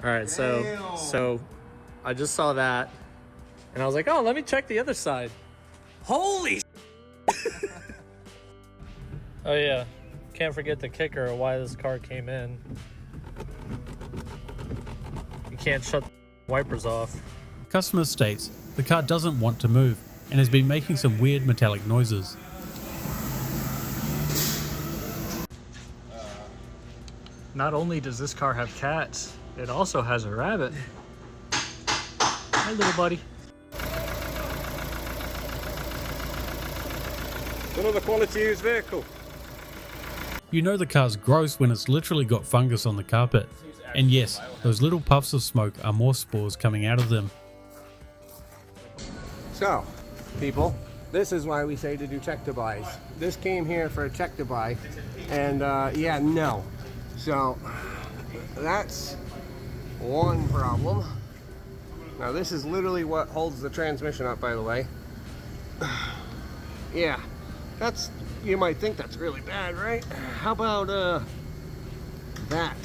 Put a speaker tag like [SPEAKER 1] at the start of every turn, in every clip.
[SPEAKER 1] All right, so I just saw that, and I was like, oh, let me check the other side. Holy Oh yeah, can't forget the kicker of why this car came in. You can't shut the wipers off.
[SPEAKER 2] Customer states the car doesn't want to move and has been making some weird metallic noises.
[SPEAKER 1] Not only does this car have cats, it also has a rabbit. Hi, little buddy.
[SPEAKER 3] Another quality used vehicle.
[SPEAKER 2] You know the car's gross when it's literally got fungus on the carpet. And yes, those little puffs of smoke are more spores coming out of them.
[SPEAKER 3] So, people, this is why we say to do check to buys. This came here for a check to buy, and yeah, no. So, that's one problem. Now this is literally what holds the transmission up, by the way. Yeah, that's, you might think that's really bad, right? How about that?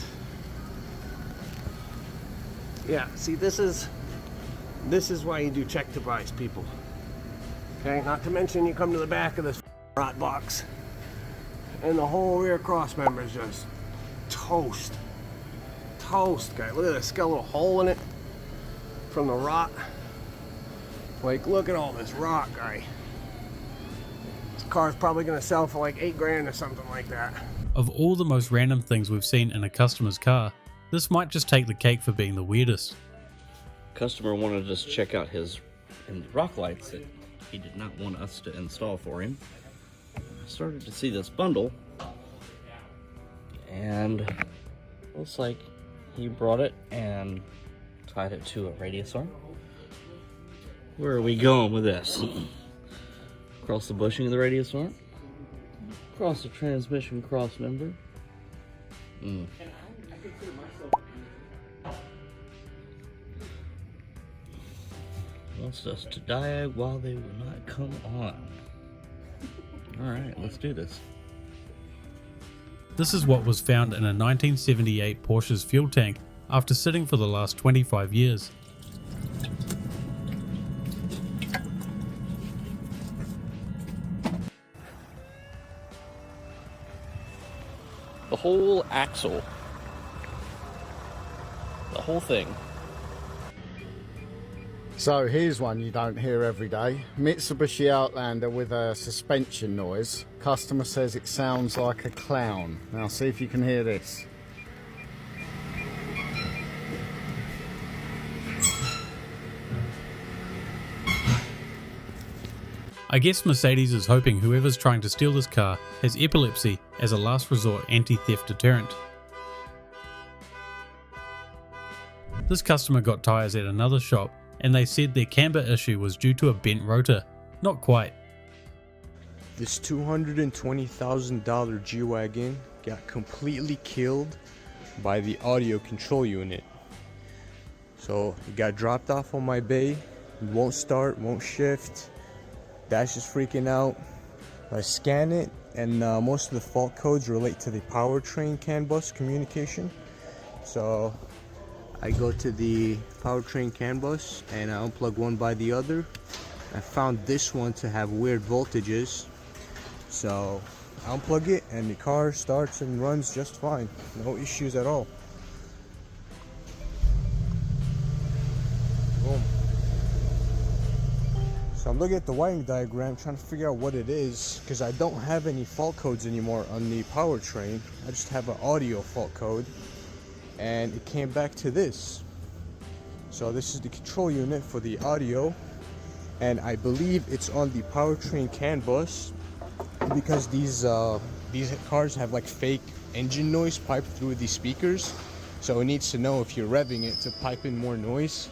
[SPEAKER 3] Yeah, see, this is why you do check to buys, people. Okay, not to mention you come to the back of this rot box and the whole rear cross member is just toast, guy. Look at this, got a little hole in it from the rot. Like, look at all this rot, guy. This car's probably gonna sell for like 8 grand or something like that.
[SPEAKER 2] Of all the most random things we've seen in a customer's car, this might just take the cake for being the weirdest.
[SPEAKER 4] Customer wanted us to check out his rock lights that he did not want us to install for him. I started to see this bundle, and looks like he brought it and tied it to a radius arm. Where are we going with this? Across the bushing of the radius arm, across the transmission cross member. Wants us to die while they will not come on. Alright, let's do this.
[SPEAKER 2] This is what was found in a 1978 Porsche's fuel tank after sitting for the last 25 years.
[SPEAKER 4] The whole axle. The whole thing.
[SPEAKER 5] So here's one you don't hear every day. Mitsubishi Outlander with a suspension noise. Customer says it sounds like a clown. Now see if you can hear this.
[SPEAKER 2] I guess Mercedes is hoping whoever's trying to steal this car has epilepsy as a last resort anti-theft deterrent. This customer got tyres at another shop and they said their camber issue was due to a bent rotor. Not quite.
[SPEAKER 6] This $220,000 G-Wagon got completely killed by the audio control unit. So it got dropped off on my bay, it won't start, won't shift, dash is freaking out. I scan it and most of the fault codes relate to the powertrain CAN bus communication. So I go to the powertrain CAN bus and I unplug one by the other. I found this one to have weird voltages, so I unplug it and the car starts and runs just fine, no issues at all. Boom. So I'm looking at the wiring diagram trying to figure out what it is, because I don't have any fault codes anymore on the powertrain. I just have an audio fault code, and it came back to this. So this is the control unit for the audio, and I believe it's on the powertrain CAN bus, because these cars have like fake engine noise piped through the speakers, so it needs to know if you're revving it to pipe in more noise.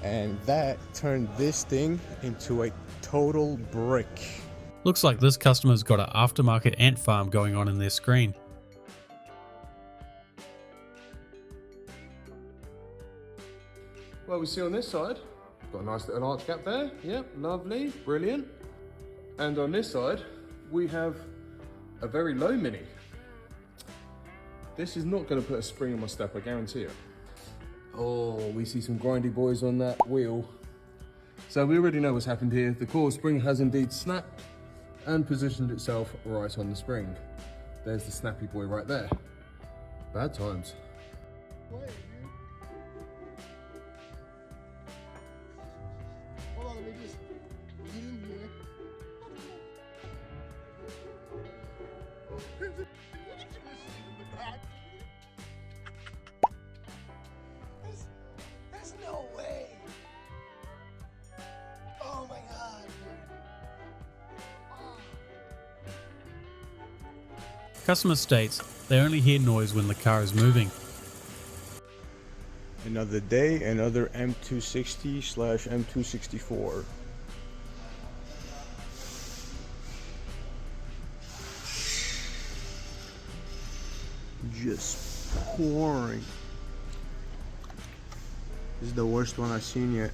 [SPEAKER 6] And that turned this thing into a total brick.
[SPEAKER 2] Looks like this customer's got an aftermarket ant farm going on in their screen.
[SPEAKER 3] Well, we see on this side, got a nice little arch gap there. Yep, lovely, brilliant. And on this side, we have a very low Mini. This is not going to put a spring in my step, I guarantee it.
[SPEAKER 6] Oh, we see some grindy boys on that wheel. So we already know what's happened here. The coil spring has indeed snapped and positioned itself right on the spring. There's the snappy boy right there. Bad times.
[SPEAKER 5] Hold on, let me just get in here. There's no way. Oh my God.
[SPEAKER 2] Customer states they only hear noise when the car is moving.
[SPEAKER 6] Another day, another M260/M264. Just pouring. This is the worst one I've seen yet.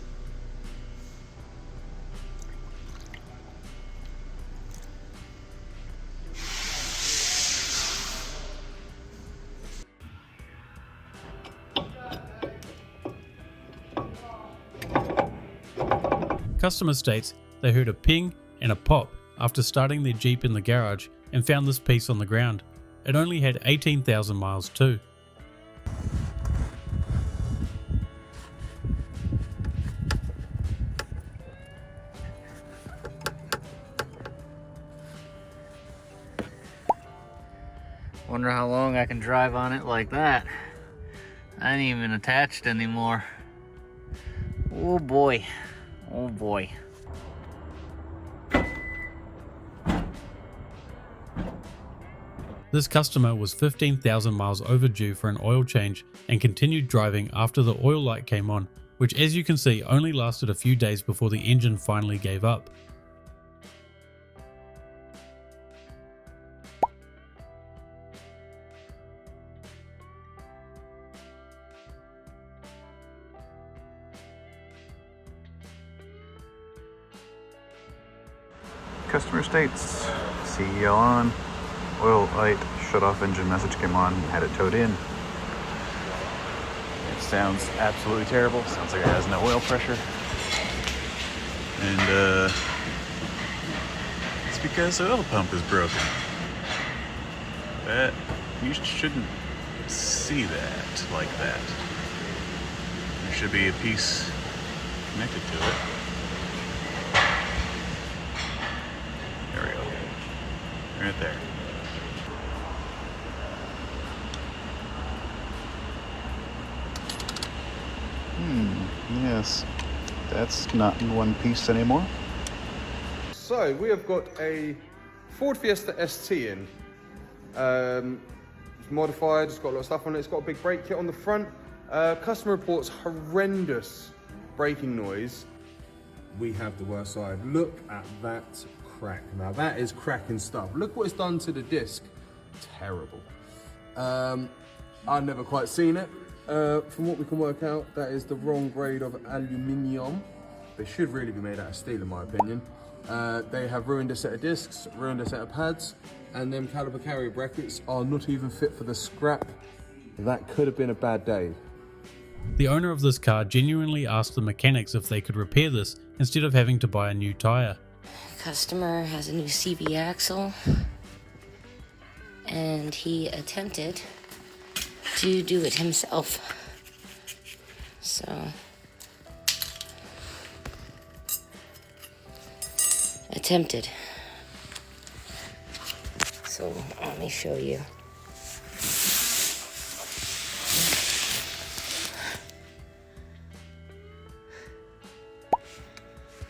[SPEAKER 2] Customer states they heard a ping and a pop after starting their Jeep in the garage and found this piece on the ground. It only had 18,000 miles too.
[SPEAKER 4] Wonder how long I can drive on it like that. I ain't even attached anymore. Oh boy. Oh boy.
[SPEAKER 2] This customer was 15,000 miles overdue for an oil change and continued driving after the oil light came on, which as you can see only lasted a few days before the engine finally gave up.
[SPEAKER 7] Customer states, CEL on, oil light, shut off engine message came on, had it towed in. It sounds absolutely terrible, sounds like it has no oil pressure. And it's because the oil pump is broken. That, you shouldn't see that like that. There should be a piece connected to it. There we go. Right there. Yes. That's not in one piece anymore.
[SPEAKER 6] So we have got a Ford Fiesta ST in. It's modified, it's got a lot of stuff on it, it's got a big brake kit on the front. Customer reports horrendous braking noise. We have the worst side. Look at that crack. Now that is cracking stuff. Look what it's done to the disc. Terrible. I've never quite seen it. From what we can work out, that is the wrong grade of aluminium. They should really be made out of steel in my opinion. They have ruined a set of discs, ruined a set of pads, and them caliper carrier brackets are not even fit for the scrap. That could have been a bad day.
[SPEAKER 2] The owner of this car genuinely asked the mechanics if they could repair this instead of having to buy a new tyre.
[SPEAKER 8] Customer has a new CV axle, and he attempted to do it himself. So attempted. So let me show you.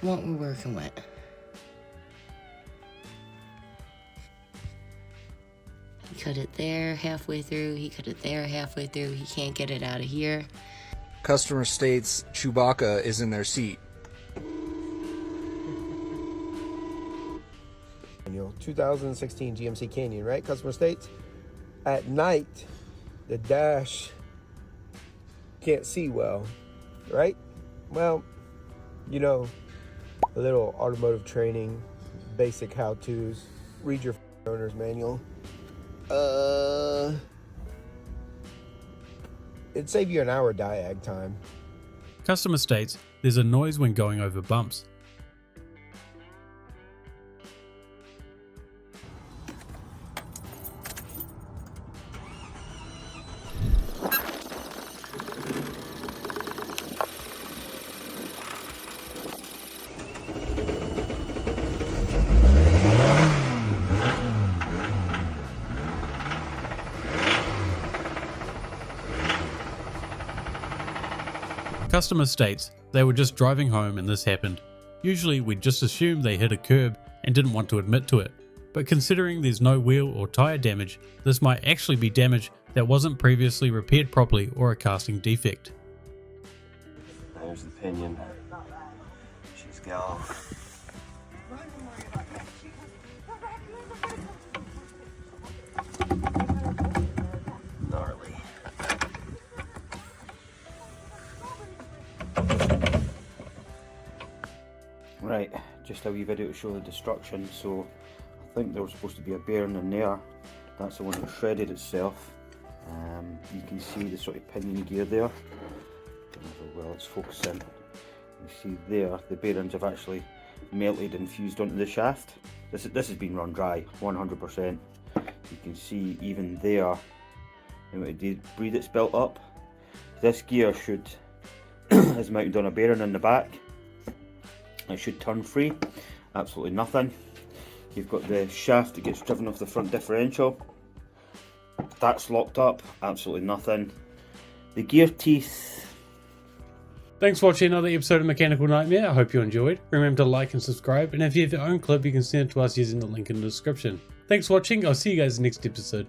[SPEAKER 8] What we're working with. He cut it there halfway through, he cut it there halfway through, he can't get it out of here.
[SPEAKER 9] Customer states Chewbacca is in their seat.
[SPEAKER 3] 2016 GMC Canyon, right? Customer states, at night, the dash can't see well, right? Well, you know, a little automotive training, basic how-tos, read your owner's manual. it'd save you an hour diag time.
[SPEAKER 2] Customer states there's a noise when going over bumps. Customer states they were just driving home and this happened. Usually we'd just assume they hit a curb and didn't want to admit to it, but considering there's no wheel or tyre damage, this might actually be damage that wasn't previously repaired properly or a casting defect.
[SPEAKER 3] There's the pinion. She's gone. Gnarly.
[SPEAKER 10] Right, just a wee video to show the destruction. So I think there was supposed to be a bearing in there. That's the one that shredded itself. You can see the sort of pinion gear there. Well, let's focus in. You see there, the bearings have actually melted and fused onto the shaft. This has been run dry, 100%. You can see even there, the amount of debris that's built up. This gear should is mounted on a bearing in the back. It should turn free, absolutely nothing. You've got the shaft that gets driven off the front differential. That's locked up, absolutely nothing. The gear teeth.
[SPEAKER 2] Thanks for watching another episode of Mechanical Nightmare. I hope you enjoyed. Remember to like and subscribe, and if you have your own clip you can send it to us using the link in the description. Thanks for watching, I'll see you guys in the next episode.